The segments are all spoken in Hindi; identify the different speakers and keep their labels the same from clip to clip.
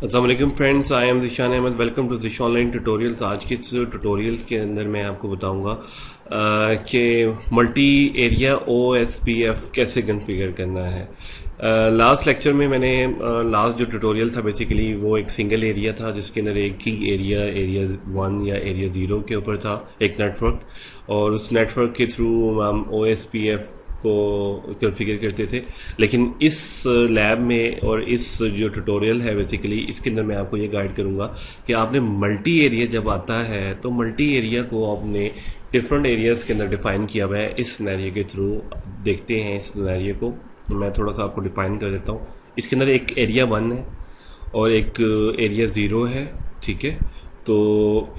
Speaker 1: अस्सलाम वालेकुम friends, I am Zishan Ahmad. Welcome to Zish online tutorials. आज के इस ट्यूटोरियल्स के अंदर मैं आपको बताऊंगा कि मल्टी एरिया OSPF कैसे कॉन्फ़िगर करना है। लास्ट लेक्चर में मैंने लास्ट जो ट्यूटोरियल था बेसिकली वो एक सिंगल एरिया था जिसके अंदर एक ही एरिया 1 या एरिया 0 के ऊपर था एक नेटवर्क, और उस नेटवर्क के थ्रू हम OSPF को कॉन्फ़िगर करते थे। लेकिन इस लैब में और इस जो ट्यूटोरियल है बेसिकली इसके अंदर मैं आपको ये गाइड करूंगा कि आपने मल्टी एरिया जब आता है तो मल्टी एरिया को आपने डिफरेंट एरियाज़ के अंदर डिफ़ाइन किया हुआ है। इस सिनेरियो के थ्रू देखते हैं। इस सिनेरियो को मैं थोड़ा सा आपको डिफ़ाइन कर देता हूँ। इसके अंदर एक एरिया 1 है और एक एरिया 0 है, ठीक है। तो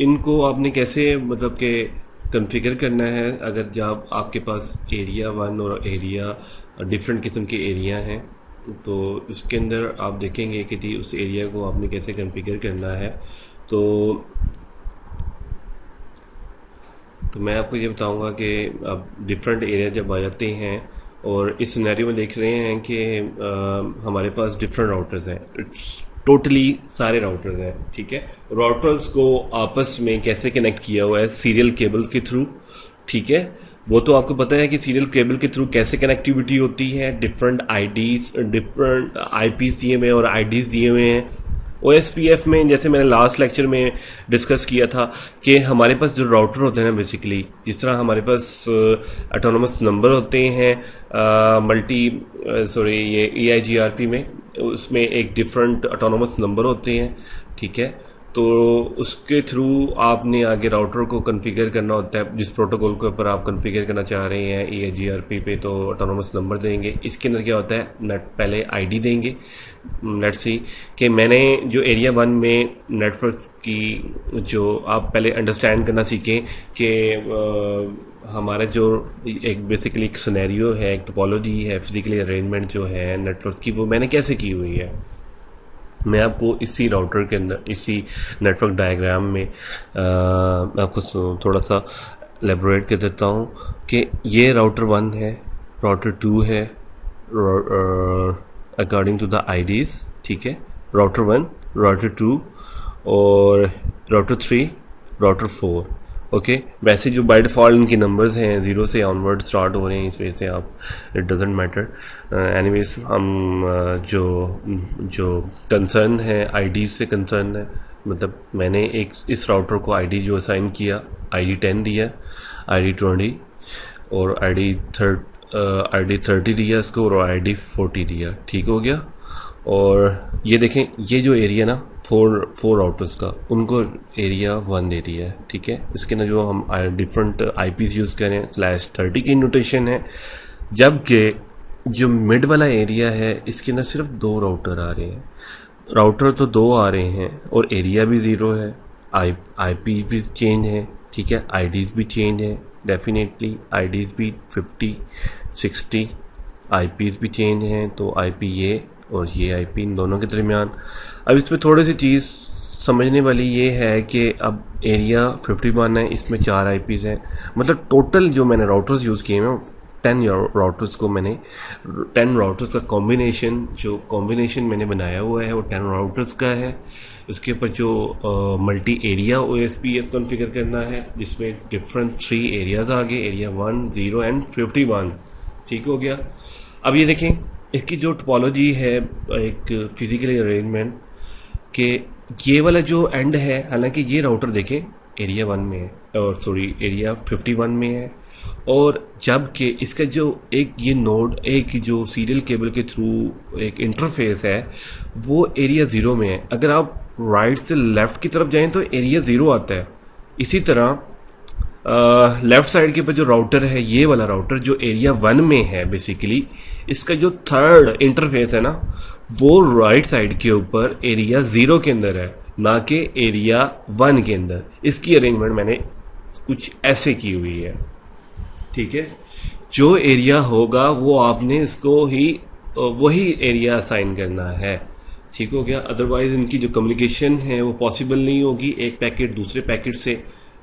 Speaker 1: इनको आपने कैसे मतलब कि कॉन्फ़िगर करना है। अगर जब आपके पास एरिया 1 और एरिया डिफरेंट किस्म के एरिया हैं तो उसके अंदर आप देखेंगे कि उस एरिया को आपने कैसे कॉन्फ़िगर करना है। तो मैं आपको ये बताऊंगा कि अब डिफरेंट एरिया जब आ जाते हैं और इस सिनेरियो में देख रहे हैं कि हमारे पास डिफरेंट राउटर्स हैं। टोटली सारे राउटर्स हैं, ठीक है। राउटर्स को आपस में कैसे कनेक्ट किया हुआ है सीरियल केबल्स के थ्रू, ठीक है। वो तो आपको पता है कि सीरियल केबल के थ्रू कैसे कनेक्टिविटी होती है। डिफरेंट आईडीज, डिफरेंट आईपीज दिए हुए हैं और आईडीज दिए हुए हैं। OSPF में जैसे मैंने लास्ट लेक्चर में डिस्कस किया था कि हमारे पास जो राउटर होते हैं बेसिकली, जिस तरह हमारे पास ऑटोनोमस नंबर होते हैं ये EIGRP में, उसमें एक डिफरेंट ऑटोनोमस नंबर होते हैं, ठीक है। तो उसके थ्रू आपने आगे राउटर को कॉन्फ़िगर करना होता है। जिस प्रोटोकॉल के ऊपर आप कॉन्फ़िगर करना चाह रहे हैं EIGRP पे, तो ऑटोनोमस नंबर देंगे। इसके अंदर क्या होता है, नेट पहले आईडी देंगे। लेट्स सी कि मैंने जो एरिया 1 में नेटवर्क की जो आप पहले अंडरस्टैंड करना सीखें कि हमारा जो एक बेसिकली एक सिनेरियो है, एक टोपोलॉजी है, फिजिकली अरेंजमेंट जो है नेटवर्क की, वो मैंने कैसे की हुई है। मैं आपको इसी राउटर के अंदर इसी नेटवर्क डायग्राम में मैं आपको थोड़ा सा एलेबोरेट कर देता हूँ कि ये राउटर 1 है, राउटर 2 है अकॉर्डिंग टू द आईडीज, ठीक है। राउटर 1, राउटर 2 और राउटर 3, राउटर 4, ओके। वैसे जो बाय डिफ़ॉल्ट इनके नंबर्स हैं 0 से ऑनवर्ड स्टार्ट हो रहे हैं, इस वजह से आप इट डजेंट मैटर। एनीवेज हम जो जो कंसर्न है आईडी से कंसर्न है, मतलब मैंने एक इस राउटर को आईडी जो असाइन किया, ID 10 दिया, ID 20 और ID 30 दिया इसको, और ID 40 दिया, ठीक हो गया। और ये देखें, ये जो एरिया ना फोर राउटर्स का, उनको एरिया 1 दे दिया है, ठीक है। इसके अंदर जो हम डिफरेंट आईपीज यूज़ करें /30 की नोटेशन है। जबकि जो मिड वाला एरिया है इसके अंदर सिर्फ 2 राउटर आ रहे हैं। राउटर तो 2 आ रहे हैं और एरिया भी 0 है, आईपी भी चेंज है, ठीक है। आईडीज भी चेंज है, डेफिनेटली आईडीज भी 50 60, आईपीज भी चेंज हैं। तो आईपी ये और ये आईपी, इन दोनों के दरमियान अब इसमें थोड़ी सी चीज़ समझने वाली ये है कि अब एरिया 51 है, इसमें 4 आईपीज हैं। मतलब टोटल जो मैंने राउटर्स यूज़ किए हैं 10 राउटर्स को मैंने 10 राउटर्स का कॉम्बिनेशन मैंने बनाया हुआ है वो 10 राउटर्स का है। उसके ऊपर जो मल्टी एरिया OSPF कॉन्फ़िगर करना है जिसमें डिफरेंट 3 एरियाज आ गए, एरिया 1, 0 एंड 51, ठीक हो गया। अब ये देखें इसकी जो टोपोलॉजी है, एक फिजिकली अरेंजमेंट के ये वाला जो एंड है, हालांकि ये राउटर देखें एरिया 1 में है और एरिया 51 में है, और जबकि इसका जो एक ये नोड, एक जो सीरियल केबल के थ्रू एक इंटरफेस है वो एरिया 0 में है। अगर आप राइट से लेफ्ट की तरफ जाएं तो एरिया 0 आता है। इसी तरह लेफ्ट साइड के ऊपर जो राउटर है, ये वाला राउटर जो एरिया 1 में है बेसिकली, इसका जो थर्ड इंटरफेस है ना, वो राइट साइड के ऊपर एरिया 0 के अंदर है, ना कि एरिया 1 के अंदर। इसकी अरेंजमेंट मैंने कुछ ऐसे की हुई है, ठीक है। जो एरिया होगा वो आपने इसको ही वही एरिया असाइन करना है, ठीक हो गया। अदरवाइज इनकी जो कम्युनिकेशन है वो पॉसिबल नहीं होगी। एक पैकेट दूसरे पैकेट से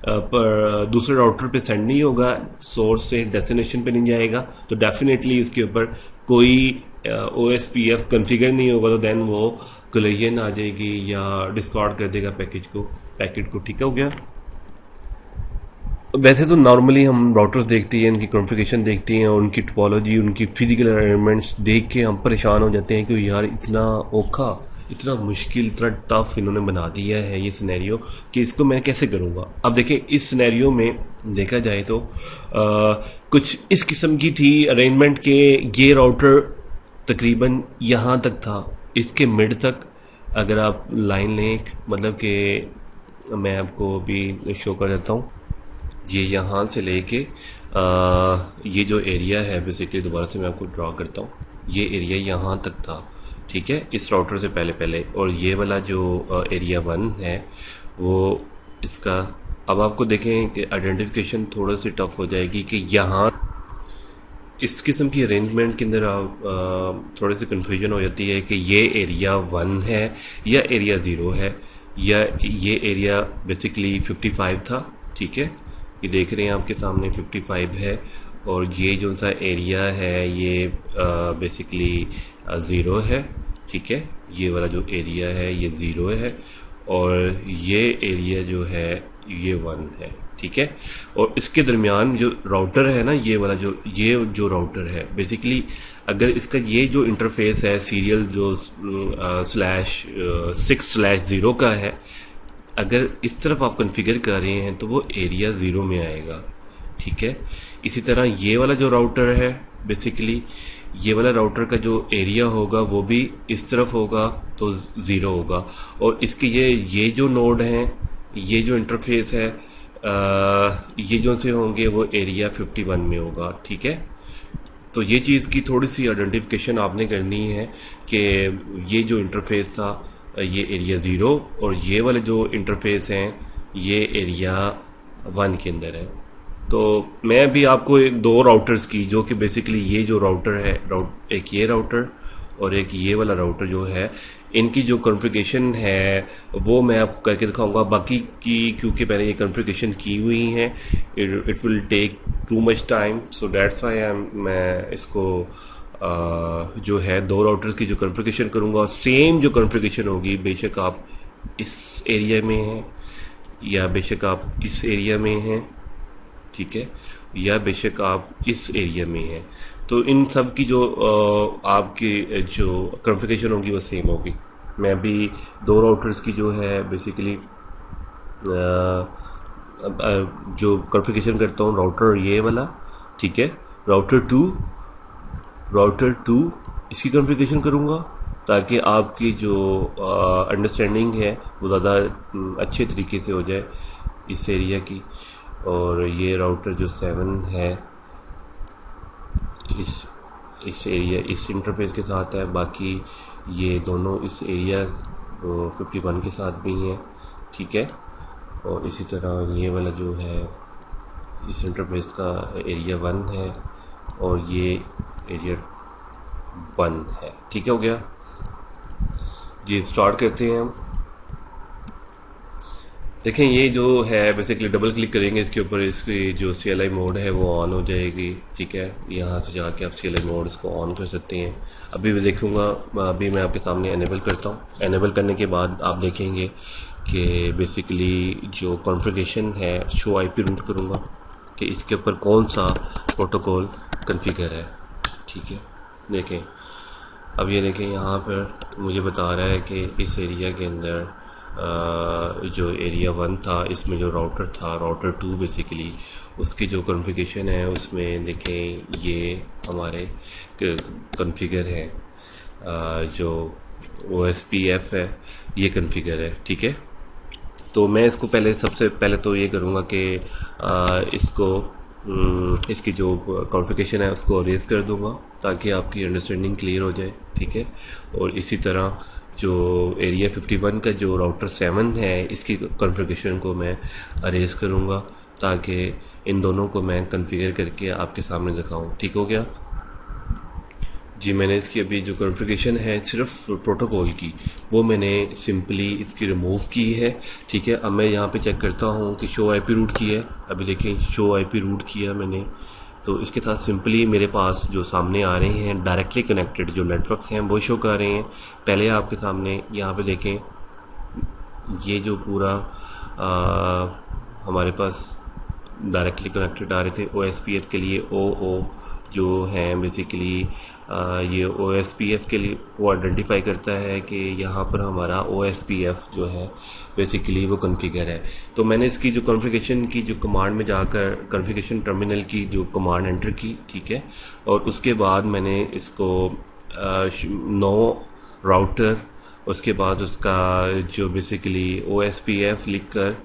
Speaker 1: पर दूसरे राउटर पे सेंड नहीं होगा, सोर्स से डेस्टिनेशन पे नहीं जाएगा, तो डेफिनेटली इसके ऊपर कोई OSPF कॉन्फ़िगर नहीं होगा, तो देन वो कोलिजन आ जाएगी या डिस्कार्ड कर देगा पैकेट को। ठीक हो गया। वैसे तो नॉर्मली हम राउटर्स देखते हैं, उनकी कॉन्फ़िगरेशन देखते हैं और उनकी टोपोलॉजी, उनकी फिजिकल अरेंजमेंट्स देख के हम परेशान हो जाते हैं कि यार इतना औखा, इतना मुश्किल, इतना टफ इन्होंने बना दिया है ये सिनेरियो कि इसको मैं कैसे करूँगा। अब देखें इस सिनेरियो में देखा जाए तो कुछ इस किस्म की थी अरेंजमेंट के ये राउटर तकरीबन यहाँ तक था, इसके मिड तक अगर आप लाइन लें, मतलब कि मैं आपको भी शो कर देता हूँ। ये यहाँ से लेके ये जो एरिया है बेसिकली, दोबारा से मैं आपको ड्रॉ करता हूँ, ये एरिया यहाँ तक था। ठीक है, इस राउटर से पहले और ये वाला जो एरिया 1 है वो इसका। अब आपको देखें कि आइडेंटिफिकेशन थोड़ा सी टफ हो जाएगी कि यहाँ इस किस्म की अरेंजमेंट के अंदर आप थोड़ी सी कन्फ्यूजन हो जाती है कि ये एरिया 1 है या एरिया 0 है, या ये एरिया बेसिकली 55 था। ठीक है, ये देख रहे हैं आपके सामने 55 है, और ये जो सा एरिया है ये बेसिकली 0 है। ठीक है, ये वाला जो एरिया है ये 0 है, और ये एरिया जो है ये 1 है। ठीक है, और इसके दरमियान जो राउटर है ना, ये वाला ये जो राउटर है बेसिकली, अगर इसका ये जो इंटरफेस है सीरियल जो /6/0 का है, अगर इस तरफ आप कॉन्फ़िगर कर रहे हैं तो वो एरिया 0 में आएगा। ठीक है, इसी तरह ये वाला जो राउटर है बेसिकली, ये वाला राउटर का जो एरिया होगा वो भी इस तरफ होगा तो 0 होगा, और इसके ये जो नोड हैं, ये जो इंटरफेस है ये जो से होंगे वो एरिया 51 में होगा। ठीक है, तो ये चीज़ की थोड़ी सी आइडेंटिफिकेशन आपने करनी है कि ये जो इंटरफेस था ये एरिया 0, और ये वाले जो इंटरफेस हैं ये एरिया 1 के अंदर है। तो मैं भी आपको 2 राउटर्स की, जो कि बेसिकली ये जो राउटर है, एक ये राउटर और एक ये वाला राउटर जो है, इनकी जो कॉन्फ़िगरेशन है वो मैं आपको करके दिखाऊंगा। बाकी की क्योंकि मैंने ये कॉन्फ़िगरेशन की हुई हैं, it will take too much time, so that's why मैं इसको जो है 2 राउटर्स की जो कॉन्फ़िगरेशन करूंगा, सेम जो कॉन्फ़िगरेशन होगी, बेशक आप इस एरिया में हैं या बेशक आप इस एरिया में हैं। ठीक है, या बेशक आप इस एरिया में हैं, तो इन सब की जो आपकी जो कॉन्फ़िगरेशन होगी वो सेम होगी। मैं भी 2 राउटर्स की जो है बेसिकली जो कॉन्फ़िगरेशन करता हूँ, राउटर ये वाला, ठीक है, राउटर 2 इसकी कॉन्फ़िगरेशन करूँगा ताकि आपकी जो अंडरस्टैंडिंग है वो ज़्यादा अच्छे तरीके से हो जाए इस एरिया की। और ये राउटर जो 7 है इस एरिया, इस इंटरफेस के साथ है, बाकी ये दोनों इस एरिया 51 के साथ भी हैं। ठीक है, और इसी तरह ये वाला जो है इस इंटरफेस का एरिया 1 है और ये एरिया 1 है। ठीक है, हो गया जी। स्टार्ट करते हैं हम। देखें ये जो है बेसिकली डबल क्लिक करेंगे इसके ऊपर, इसकी जो CLI मोड है वो ऑन हो जाएगी। ठीक है, यहाँ से जाके आप CLI मोड इसको ऑन कर सकते हैं। अभी मैं देखूँगा, अभी मैं आपके सामने एनेबल करता हूँ। एनेबल करने के बाद आप देखेंगे कि बेसिकली जो कॉन्फ़िगरेशन है, शो IP रूट करूँगा कि इसके ऊपर कौन सा प्रोटोकॉल कॉन्फ़िगर है। ठीक है, देखें अब ये देखें यहाँ पर मुझे बता रहा है कि इस एरिया के अंदर जो एरिया 1 था, इसमें जो राउटर था, राउटर 2 बेसिकली उसकी जो कॉन्फ़िगरेशन है उसमें देखें ये हमारे कॉन्फ़िगर है, जो OSPF है ये कॉन्फ़िगर है। ठीक है, तो मैं इसको सबसे पहले तो ये करूँगा कि इसकी जो कॉन्फ़िगरेशन है उसको अरेज कर दूँगा ताकि आपकी अंडरस्टैंडिंग क्लियर हो जाए। ठीक है, और इसी तरह जो एरिया 51 का जो राउटर 7 है इसकी कॉन्फ़िगरेशन को मैं अरेज करूँगा ताकि इन दोनों को मैं कॉन्फ़िगर करके आपके सामने दिखाऊँ। ठीक हो गया जी। मैंने इसकी अभी जो कॉन्फ़िगरेशन है सिर्फ प्रोटोकॉल की, वो मैंने सिंपली इसकी रिमूव की है। ठीक है, अब मैं यहाँ पे चेक करता हूँ कि शो IP रूट की है। अभी देखें शो IP रूट किया मैंने, तो इसके साथ सिंपली मेरे पास जो सामने आ रहे हैं डायरेक्टली कनेक्टेड जो नेटवर्क्स हैं वो शो कर रहे हैं। पहले आपके सामने यहाँ पे देखें, ये जो पूरा हमारे पास डायरेक्टली कनेक्टेड आ रहे थे OSPF के लिए ओ जो हैं बेसिकली ये OSPF के लिए वो आइडेंटिफाई करता है कि यहाँ पर हमारा OSPF जो है बेसिकली वो कॉन्फ़िगर है। तो मैंने इसकी जो कॉन्फ़िगरेशन की जो कमांड में जाकर कॉन्फ़िगरेशन टर्मिनल की जो कमांड एंटर की, ठीक है, और उसके बाद मैंने इसको नो राउटर, उसके बाद उसका जो बेसिकली OSPF लिख कर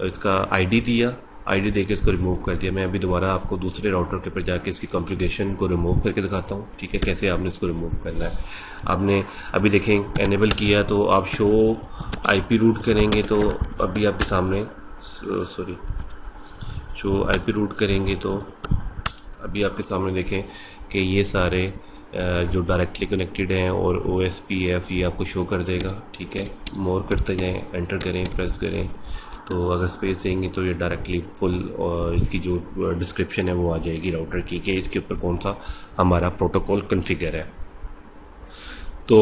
Speaker 1: इसका ID दिया, ID देके इसको रिमूव कर दिया। मैं अभी दोबारा आपको दूसरे राउटर के ऊपर जाके इसकी कॉन्फ़िगरेशन को रिमूव करके दिखाता हूँ, ठीक है, कैसे आपने इसको रिमूव करना है। आपने अभी देखें एनेबल किया तो आप शो IP रूट करेंगे तो अभी आपके सामने शो IP रूट करेंगे तो अभी आपके सामने देखें कि ये सारे जो डायरेक्टली कनेक्टेड हैं और OSPF ये आपको शो कर देगा, ठीक है। मोर करते जाएं, एंटर करें, प्रेस करें, तो अगर स्पेस देंगे तो ये डायरेक्टली फुल और इसकी जो डिस्क्रिप्शन है वो आ जाएगी राउटर की कि इसके ऊपर कौन सा हमारा प्रोटोकॉल कॉन्फ़िगर है। तो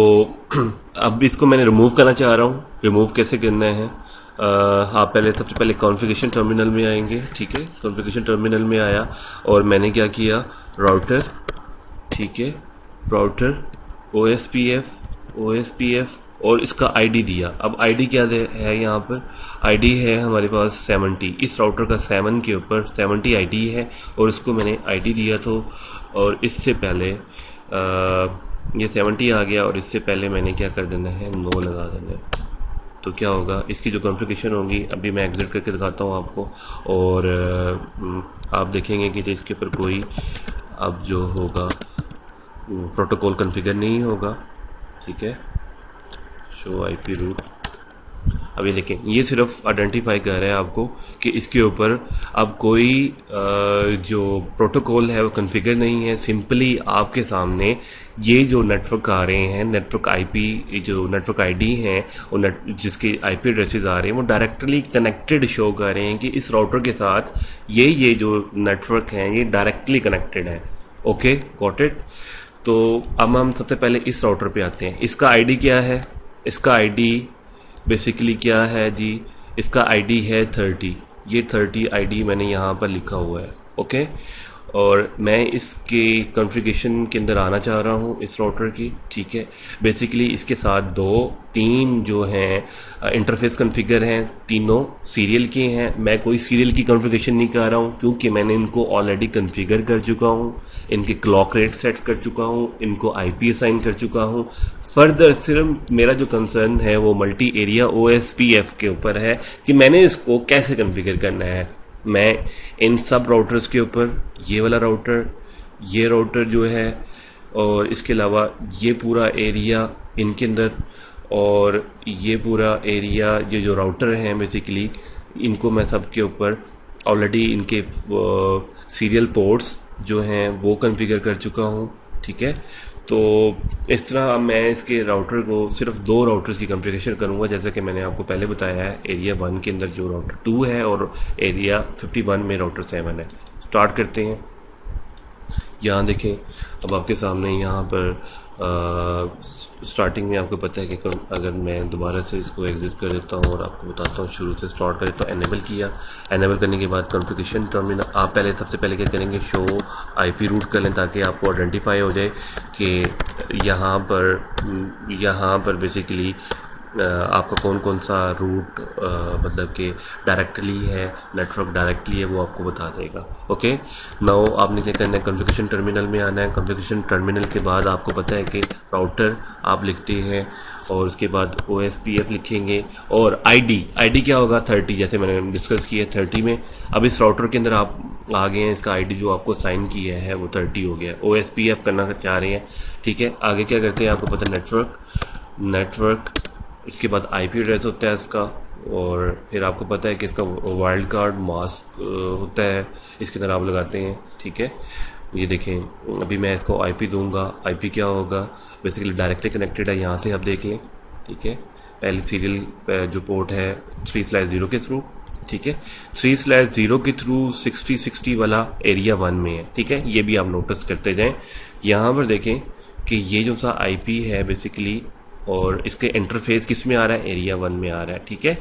Speaker 1: अब इसको मैंने रिमूव करना चाह रहा हूँ। रिमूव कैसे करना है, आप पहले सबसे पहले कॉन्फ़िगरेशन टर्मिनल में आएंगे, ठीक है। कॉन्फ़िगरेशन टर्मिनल में आया और मैंने क्या किया, राउटर, ठीक है, राउटर OSPF और इसका ID दिया। अब ID क्या है, यहाँ पर ID है हमारे पास 70, इस राउटर का 7 के ऊपर 70 ID है और इसको मैंने ID दिया तो, और इससे पहले ये 70 आ गया और इससे पहले मैंने क्या कर देना है, नो लगा देना है। तो क्या होगा, इसकी जो कॉन्फ़िगरेशन होगी अभी मैं एग्जिट करके दिखाता हूँ आपको, और आप देखेंगे कि इसके ऊपर कोई अब जो होगा प्रोटोकॉल कॉन्फ़िगर नहीं होगा, ठीक है। शो IP रूट, अब ये देखें, ये सिर्फ आइडेंटिफाई कर रहा है आपको कि इसके ऊपर अब कोई जो प्रोटोकॉल है वो कॉन्फ़िगर नहीं है। सिंपली आपके सामने ये जो नेटवर्क आ रहे हैं, नेटवर्क IP जो नेटवर्क ID हैं और जिसके IP एड्रेसेस आ रहे हैं वो डायरेक्टली कनेक्टेड शो कर रहे हैं कि इस राउटर के साथ ये जो नेटवर्क हैं ये डायरेक्टली कनेक्टेड है। Okay, got it. तो अब हम सबसे पहले इस राउटर पे आते हैं। इसका ID क्या है, इसका ID बेसिकली क्या है जी, इसका ID है 30, ये 30 ID मैंने यहाँ पर लिखा हुआ है, ओके। और मैं इसके कॉन्फ़िगरेशन के अंदर आना चाह रहा हूँ इस राउटर की, ठीक है। बेसिकली इसके साथ 3 जो हैं इंटरफेस कॉन्फ़िगर हैं, तीनों सीरियल के हैं। मैं कोई सीरियल की कॉन्फ़िगरेशन नहीं कर रहा हूँ क्योंकि मैंने इनको ऑलरेडी कॉन्फ़िगर कर चुका हूँ, इनके क्लॉक रेट सेट कर चुका हूँ, इनको IP असाइन कर चुका हूँ। फर्दर सिर्फ मेरा जो कंसर्न है वो मल्टी एरिया OSPF के ऊपर है कि मैंने इसको कैसे कॉन्फ़िगर करना है। मैं इन सब राउटर्स के ऊपर ये वाला राउटर, ये राउटर जो है, और इसके अलावा ये पूरा एरिया इनके अंदर, और ये पूरा एरिया, ये जो राउटर हैं बेसिकली इनको मैं सब के ऊपर ऑलरेडी इनके सीरियल पोर्ट्स जो हैं वो कॉन्फ़िगर कर चुका हूँ, ठीक है। तो इस तरह मैं इसके राउटर को सिर्फ 2 राउटर्स की कॉन्फ़िगरेशन करूँगा, जैसे कि मैंने आपको पहले बताया है। एरिया 1 के अंदर जो राउटर 2 है और एरिया 51 में राउटर 7 है। स्टार्ट करते हैं। यहाँ देखें, अब आपके सामने यहाँ पर स्टार्टिंग में आपको पता है कि अगर मैं दोबारा से इसको एग्जिट कर देता हूँ और आपको बताता हूँ शुरू से स्टार्ट करें, तो एनेबल किया। एनेबल करने के बाद कॉन्फ़िगरेशन टर्मिनल आप पहले सबसे पहले क्या करेंगे, शो IP रूट कर लें ताकि आपको आइडेंटिफाई हो जाए कि यहाँ पर बेसिकली आपका कौन सा रूट मतलब कि डायरेक्टली है, नेटवर्क डायरेक्टली है, वो आपको बता देगा। ओके, नाउ आपने क्या करना है, कॉन्फ़िगरेशन टर्मिनल में आना है। कॉन्फ़िगरेशन टर्मिनल के बाद आपको पता है कि राउटर आप लिखते हैं और उसके बाद OSPF लिखेंगे और ID क्या होगा, 30, जैसे मैंने डिस्कस किया 30 में। अब इस राउटर के अंदर आप आ गए हैं, इसका ID जो आपको साइन किया है वो 30 हो गया। OSPF करना चाह रहे हैं, ठीक है। आगे क्या करते हैं, आपको पता है नेटवर्क, इसके बाद IP एड्रेस होता है इसका, और फिर आपको पता है कि इसका वाइल्ड कार्ड मास्क होता है, इसके अंदर आप लगाते हैं, ठीक है। ये देखें, अभी मैं इसको IP दूंगा। IP क्या होगा, बेसिकली डायरेक्टली कनेक्टेड है, यहाँ से आप देख लें, ठीक है। पहले सीरियल जो पोर्ट है 3/0 के थ्रू, ठीक है। 3/0 के थ्रू 60 वाला एरिया 1 में है, ठीक है। ये भी आप नोटिस करते जाएं। यहाँ पर देखें कि ये जो सा आईपी है बेसिकली, और इसके इंटरफेस किस में आ रहा है, एरिया 1 में आ रहा है, ठीक है।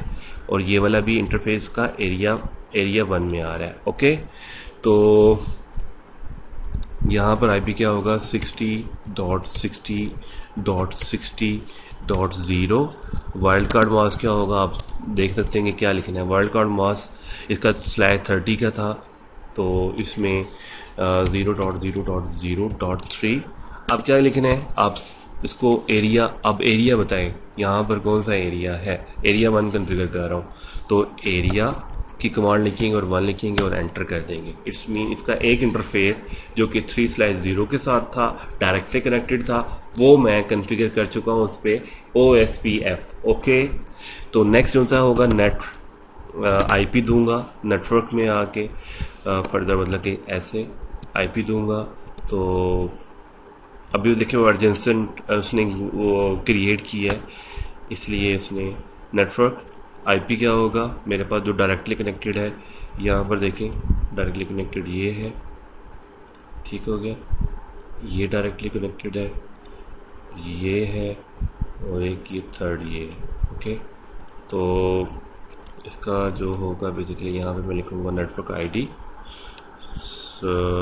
Speaker 1: और ये वाला भी इंटरफेस का एरिया 1 में आ रहा है, ओके। तो यहाँ पर आईपी क्या होगा, 60.60.60.0। वाइल्ड कार्ड मास्क क्या होगा, आप देख सकते हैं कि क्या लिखना है। वाइल्ड कार्ड मास्क इसका /30 का था, तो इसमें 0.0.0.3। अब क्या लिखना है, आप इसको एरिया, अब एरिया बताएं यहाँ पर कौन सा एरिया है। एरिया 1 कन्फिगर कर रहा हूँ, तो एरिया की कमांड लिखेंगे और 1 लिखेंगे और एंटर कर देंगे। इट्स मीन इसका एक इंटरफेस जो कि 3/0 के साथ था, डायरेक्टली कनेक्टेड था, वो मैं कन्फिगर कर चुका हूँ उस पर OSPF, ओके। तो नेक्स्ट जो सा होगा नेट आईपी दूंगा, नेटवर्क में आके फर्दर मतलब कि ऐसे आईपी दूंगा। तो अभी देखिए वो अर्जेंसेंट उसने वो क्रिएट किया है, इसलिए उसने नेटवर्क आईपी क्या होगा मेरे पास जो डायरेक्टली कनेक्टेड है, यहाँ पर देखें डायरेक्टली कनेक्टेड ये है, ठीक हो गया। ये डायरेक्टली कनेक्टेड है, ये है, और एक ये थर्ड ये है, ओके। तो इसका जो होगा बेसिकली यहाँ पे मैं लिखूँगा नेटवर्क आईडी।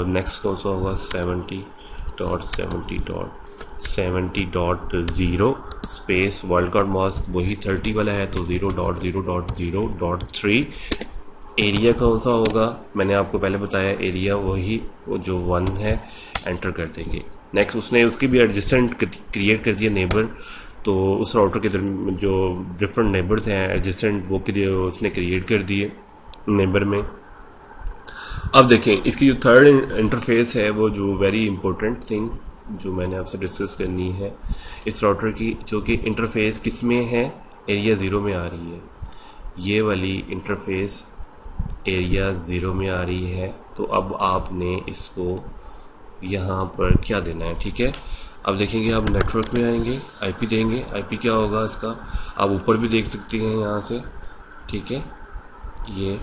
Speaker 1: नेक्स्ट कौन सा होगा, 70.70.70.0 स्पेस वर्ल्ड कार्ड मास्क वही 30 वाला है, तो 0.0.0.3। एरिया कौन सा होगा, मैंने आपको पहले बताया एरिया वही वो जो 1 है, एंटर कर देंगे। नेक्स्ट उसने उसकी भी एडजेसेंट क्रिएट कर दिया नेबर, तो उस राउटर के जो डिफरेंट नेबर्स हैं एडजेसेंट वो उसने क्रिएट कर दिए नेबर में। अब देखें इसकी जो थर्ड इंटरफेस है, वो जो वेरी इंपॉर्टेंट थिंग जो मैंने आपसे डिस्कस करनी है इस राउटर की, जो कि इंटरफेस किस में है, एरिया 0 में आ रही है। ये वाली इंटरफेस एरिया 0 में आ रही है, तो अब आपने इसको यहाँ पर क्या देना है, ठीक है। अब देखेंगे आप नेटवर्क में आएंगे, आईपी देंगे। आईपी क्या होगा इसका, आप ऊपर भी देख सकते हैं यहाँ से, ठीक है। ये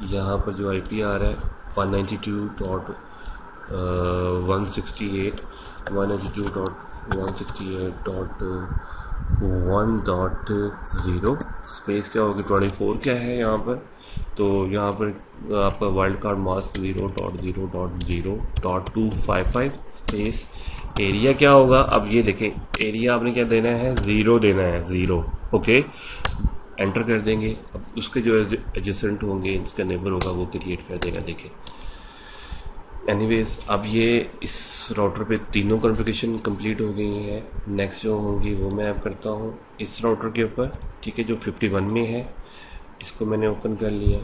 Speaker 1: यहाँ पर जो आईपी आ रहा है 192.168.168.1.0 स्पेस क्या होगी 24 क्या है यहाँ पर। तो यहाँ पर आपका wild card mask 0.0.0.255 space area क्या होगा। अब ये देखें एरिया आपने क्या देना है, 0 देना है, 0, ओके। एंटर कर देंगे। अब उसके जो एडजेसेंट होंगे, इसका नेबर होगा, वो क्रिएट कर देगा, देखें। एनीवेज अब ये इस राउटर पे तीनों कॉन्फ़िगरेशन कंप्लीट हो गई हैं। नेक्स्ट जो होंगी वो मैं अब करता हूँ इस राउटर के ऊपर, ठीक है, जो 51 में है। इसको मैंने ओपन कर लिया,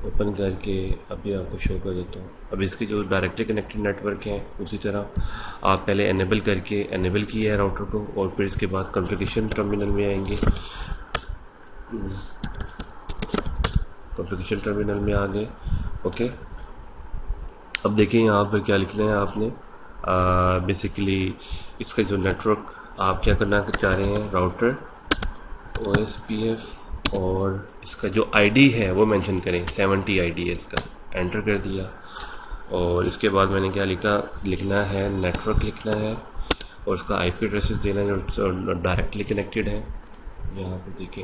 Speaker 1: ओपन करके अभी आपको शो कर देता हूँ। अब इसके जो डायरेक्टली कनेक्टेड नेटवर्क हैं उसी तरह आप पहले एनेबल करके एनेबल किया है राउटर को, और फिर इसके बाद कॉन्फ़िगरेशन टर्मिनल में आएंगे। कॉन्फ़िगरेशन टर्मिनल में आ गए, ओके। अब देखिए यहाँ पर क्या लिखना है आपने, बेसिकली इसका जो नेटवर्क आप क्या करना चाह रहे हैं, राउटर OSPF, और इसका जो आईडी है वो मेंशन करें, 70 आईडी है इसका। एंटर कर दिया, और इसके बाद मैंने क्या लिखना है, नेटवर्क लिखना है, और उसका IP एड्रेसेस देना है जो डायरेक्टली कनेक्टेड है। यहाँ पर देखें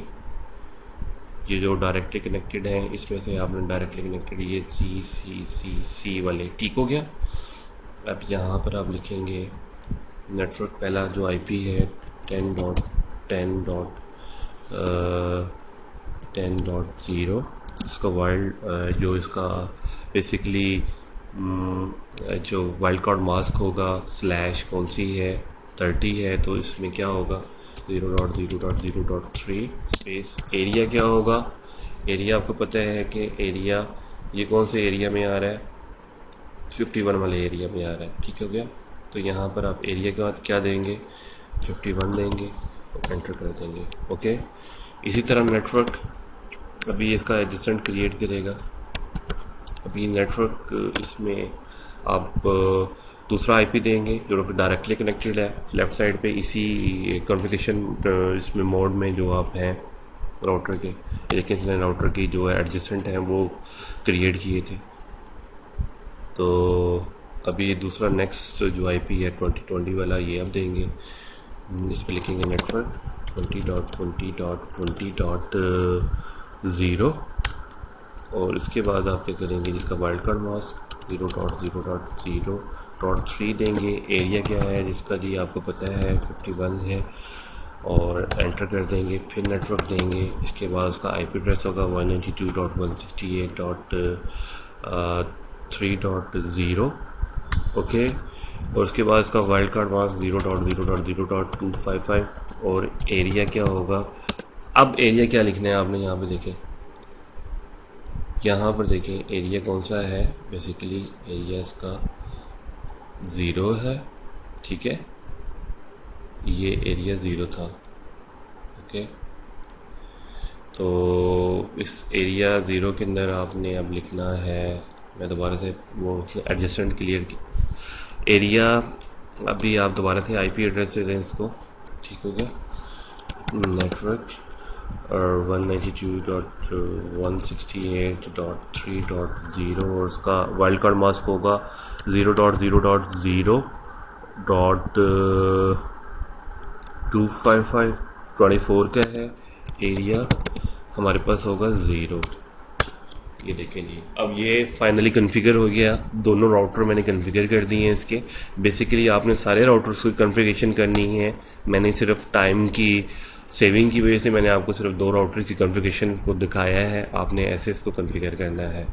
Speaker 1: ये जो डायरेक्टली कनेक्टेड है, इसमें से आपने डायरेक्टली कनेक्टेड ये C वाले, ठीक हो गया। अब यहाँ पर आप लिखेंगे नेटवर्क पहला जो IP है 10.10.10.0। इसका वाइल्ड जो इसका बेसिकली जो वाइल्ड कार्ड मास्क होगा स्लैश कौन सी है 30 है, तो इसमें क्या होगा 0.0.0.3 स्पेस एरिया क्या होगा। एरिया आपको पता है कि एरिया ये कौन से एरिया में आ रहा है, 51 वाले एरिया में आ रहा है, ठीक हो गया। तो यहाँ पर आप एरिया का क्या देंगे, 51 देंगे और एंटर कर देंगे, ओके। इसी तरह नेटवर्क अभी इसका एडजेसेंट क्रिएट करेगा। अभी नेटवर्क इसमें आप दूसरा आईपी देंगे जो डायरेक्टली कनेक्टेड है लेफ़्ट साइड पे, इसी कॉन्फ़िगरेशन इसमें मोड में जो आप हैं राउटर के, लेकिन इसने राउटर की जो है एडजेसेंट हैं वो क्रिएट किए थे। तो अभी दूसरा नेक्स्ट जो आईपी है 2020 वाला ये अब देंगे। इस पर लिखेंगे नेटवर्क 20.20.20.0 और इसके बाद आप क्या करेंगे, जिसका वाइल्ड कार्ड मास्क 0.0.0.3 देंगे। एरिया क्या है जिसका जी आपको पता है 51 है और एंटर कर देंगे। फिर नेटवर्क देंगे, इसके बाद उसका आईपी एड्रेस होगा 192.168.3.0 ओके। और उसके बाद इसका वाइल्ड कार्ड मास्क 0.0.0.255 और एरिया क्या होगा। अब एरिया क्या लिखना है आपने यहाँ पे देखें, यहाँ पर देखें एरिया कौन सा है। बेसिकली एरिया इसका 0 है, ठीक है, ये एरिया 0 था ओके। तो इस एरिया 0 के अंदर आपने अब लिखना है, मैं दोबारा से वो एडजेसेंट क्लियर एरिया, अभी आप दोबारा से आईपी एड्रेस दे दें इसको, ठीक हो गया। नेटवर्क और 192.168.3.0 और उसका वाइल्ड कार्ड मास्क होगा 0.0.0.255 24 का है। एरिया हमारे पास होगा 0। ये देखें जी, अब ये फाइनली कन्फिगर हो गया। दोनों राउटर मैंने कन्फिगर कर दिए हैं इसके। बेसिकली आपने सारे राउटर्स की कन्फिगरेशन करनी है, मैंने सिर्फ टाइम की सेविंग की वजह से मैंने आपको सिर्फ 2 राउटर की कन्फिगरेशन को दिखाया है, आपने ऐसे इसको कन्फिगर करना है।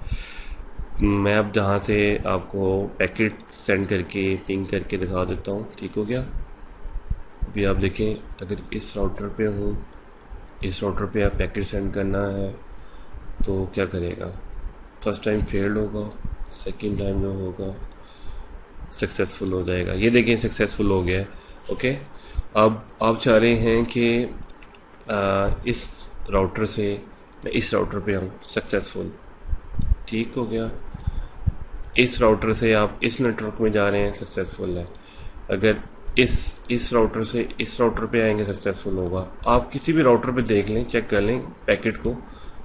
Speaker 1: मैं अब जहाँ से आपको पैकेट सेंड करके पिंग करके दिखा देता हूँ, ठीक हो गया। अभी आप देखें, अगर इस राउटर पे हूँ, इस राउटर पे आप पैकेट सेंड करना है तो क्या करेगा, फर्स्ट टाइम फेल्ड होगा, सेकंड टाइम जो होगा सक्सेसफुल हो जाएगा। ये देखें सक्सेसफुल हो गया है ओके। अब आप चाह रहे हैं कि इस राउटर से मैं इस राउटर पे आऊँ, सक्सेसफुल, ठीक हो गया। इस राउटर से आप इस नेटवर्क में जा रहे हैं, सक्सेसफुल है। अगर इस राउटर से इस राउटर पे आएंगे, सक्सेसफुल होगा। आप किसी भी राउटर पे देख लें, चेक कर लें पैकेट को,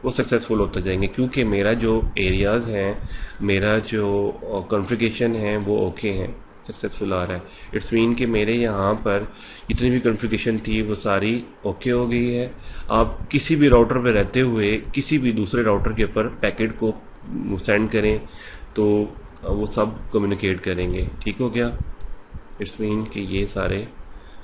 Speaker 1: वो सक्सेसफुल होते जाएंगे क्योंकि मेरा जो एरियाज़ हैं, मेरा जो कॉन्फ़िगरेशन है वो ओके हैं, सक्सेसफुल आ रहा है। इट्स मीन कि मेरे यहाँ पर जितनी भी कॉन्फ़िगरेशन थी वो सारी ओके हो गई है। आप किसी भी राउटर पे रहते हुए किसी भी दूसरे राउटर के ऊपर पैकेट को सेंड करें तो वो सब कम्युनिकेट करेंगे, ठीक हो गया। इट्स मीन कि ये सारे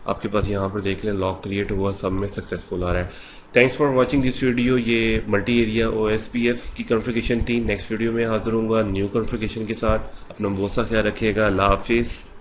Speaker 1: आपके पास यहाँ पर देख लें लॉक क्रिएट हुआ, सब में सक्सेसफुल आ रहा है। Thanks for watching this video. ये मल्टी एरिया OSPF की कॉन्फ़िगरेशन थी। नेक्स्ट वीडियो में हाजिर होऊंगा न्यू कॉन्फ़िगरेशन के साथ। अपना बहुत सा ख्याल रखिएगा। अल्लाह हाफिज़।